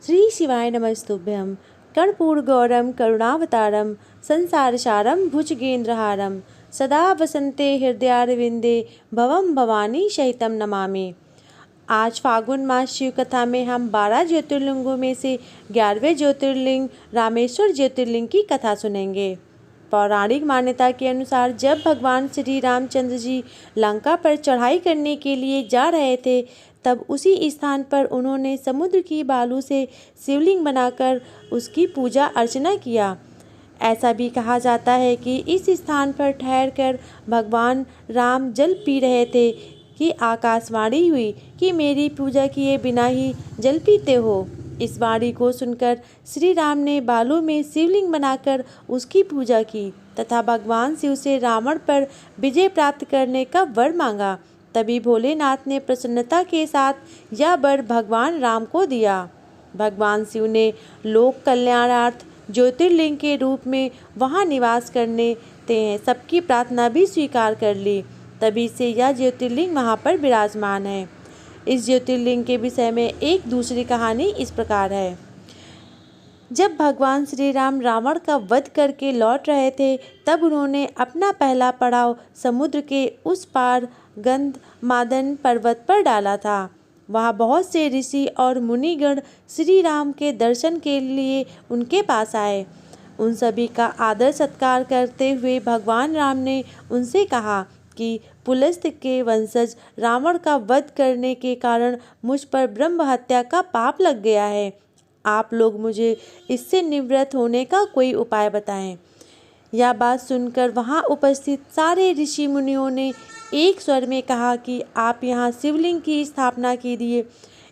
श्री शिवाय नमस्तुभ्यं। कर्पूरगौरं करुणावतारं संसारसारं भुजगेन्द्रहारं सदा वसन्ते हृदयारविन्दे भवं भवानी सहितं नमामि। आज फागुन मास शिव कथा में हम 12 ज्योतिर्लिंगों में से 11वें ज्योतिर्लिंग रामेश्वर ज्योतिर्लिंग की कथा सुनेंगे। पौराणिक मान्यता के अनुसार जब भगवान श्री रामचंद्र जी लंका पर चढ़ाई करने के लिए जा रहे थे, तब उसी स्थान पर उन्होंने समुद्र की बालू से शिवलिंग बनाकर उसकी पूजा अर्चना किया। ऐसा भी कहा जाता है कि इस स्थान पर ठहरकर भगवान राम जल पी रहे थे कि आकाशवाणी हुई कि मेरी पूजा किए बिना ही जल पीते हो। इस वाणी को सुनकर श्री राम ने बालू में शिवलिंग बनाकर उसकी पूजा की तथा भगवान शिव से रावण पर विजय प्राप्त करने का वर मांगा। तभी भोलेनाथ ने प्रसन्नता के साथ यह वर भगवान राम को दिया। भगवान शिव ने लोक कल्याणार्थ ज्योतिर्लिंग के रूप में वहां निवास करने ते सबकी प्रार्थना भी स्वीकार कर ली। तभी से यह ज्योतिर्लिंग वहां पर विराजमान है। इस ज्योतिर्लिंग के विषय में एक दूसरी कहानी इस प्रकार है। जब भगवान श्री राम रावण का वध करके लौट रहे थे, तब उन्होंने अपना पहला पड़ाव समुद्र के उस पार गंधमादन पर्वत पर डाला था। वहाँ बहुत से ऋषि और मुनिगण श्री राम के दर्शन के लिए उनके पास आए। उन सभी का आदर सत्कार करते हुए भगवान राम ने उनसे कहा कि पुलस्त के वंशज रावण का वध करने के कारण मुझ पर ब्रह्म हत्या का पाप लग गया है। आप लोग मुझे इससे निवृत्त होने का कोई उपाय बताएं। यह बात सुनकर वहां उपस्थित सारे ऋषि मुनियों ने एक स्वर में कहा कि आप यहाँ शिवलिंग की स्थापना कीजिए,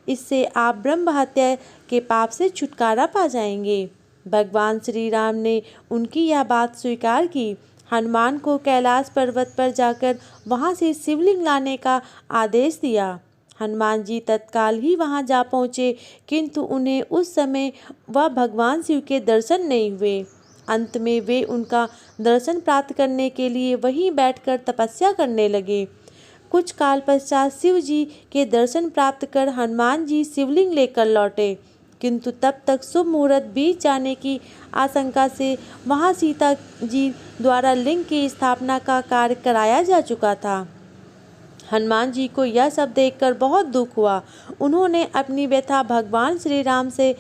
इससे आप ब्रह्म हत्या के पाप से छुटकारा पा जाएंगे। भगवान श्री राम ने उनकी यह बात स्वीकार की। हनुमान को कैलाश पर्वत पर जाकर वहां से शिवलिंग लाने का आदेश दिया। हनुमान जी तत्काल ही वहां जा पहुँचे, किंतु उन्हें उस समय वह भगवान शिव के दर्शन नहीं हुए। अंत में वे उनका दर्शन प्राप्त करने के लिए वहीं बैठकर तपस्या करने लगे। कुछ काल पश्चात शिव जी के दर्शन प्राप्त कर हनुमान जी शिवलिंग लेकर लौटे, किंतु तब तक शुभ मुहूर्त बीत जाने की आशंका से वहां सीता जी द्वारा लिंग की स्थापना का कार्य कराया जा चुका था। हनुमान जी को यह सब देखकर बहुत दुख हुआ। उन्होंने अपनी व्यथा भगवान श्री राम से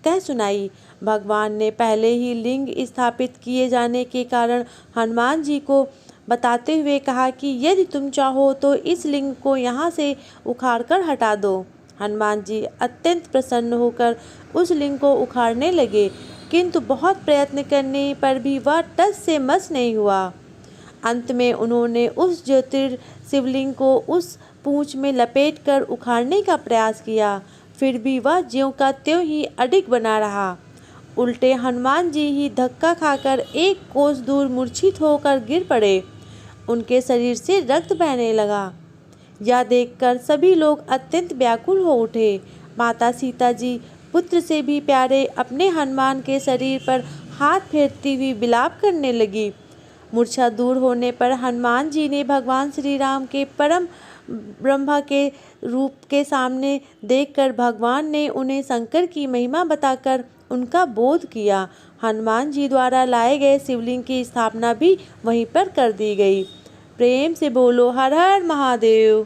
कह सुनाई। भगवान ने पहले ही लिंग स्थापित किए जाने के कारण हनुमान जी को बताते हुए कहा कि यदि तुम चाहो तो इस लिंग को यहाँ से उखाड़कर हटा दो। हनुमान जी अत्यंत प्रसन्न होकर उस लिंग को उखाड़ने लगे, किंतु बहुत प्रयत्न करने पर भी वह टस से मस नहीं हुआ। अंत में उन्होंने उस शिवलिंग को उस पूंछ में लपेटकर उखाड़ने का प्रयास किया, फिर भी वह ज्यों का त्यों ही अडिग बना रहा। उल्टे हनुमान जी ही धक्का खाकर एक कोस दूर मूर्छित होकर गिर पड़े। उनके शरीर से रक्त बहने लगा। यह देखकर सभी लोग अत्यंत व्याकुल हो उठे। माता सीता जी पुत्र से भी प्यारे अपने हनुमान के शरीर पर हाथ फेरती हुई विलाप करने लगी। मूर्छा दूर होने पर हनुमान जी ने भगवान श्री राम के परम ब्रह्मा के रूप के सामने देखकर भगवान ने उन्हें शंकर की महिमा बताकर उनका बोध किया। हनुमान जी द्वारा लाए गए शिवलिंग की स्थापना भी वहीं पर कर दी गई। प्रेम से बोलो हर हर महादेव।